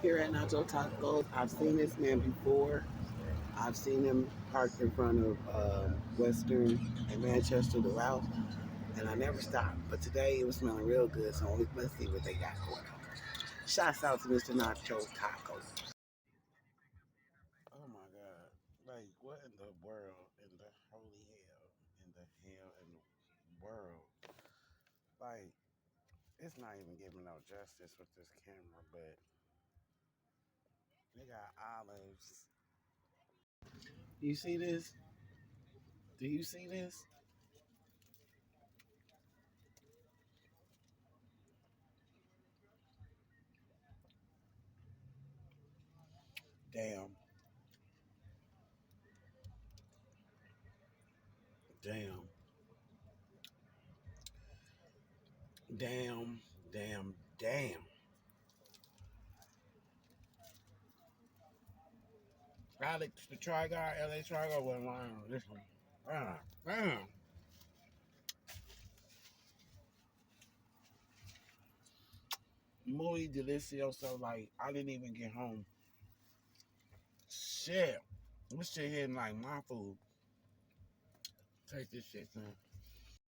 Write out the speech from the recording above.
Here at Nacho Tacos, I've seen this man before. I've seen him parked in front of Western and Manchester, the route, and I never stopped. But today it was smelling real good, so let's see what they got going on. Shouts out to Mr. Nacho Tacos. Oh my God. Like, what in the world, in the holy hell, in the world? Like, it's not even giving no justice with this camera, but they got olives. You see this? Do you see this? Damn, damn, damn, damn. Alex, the Try Guy, LA Try Guy wasn't lying on this one. Ah, damn. Muy delicioso. Like, I didn't even get home. Shit. This shit hitting like my food. Take this shit, man.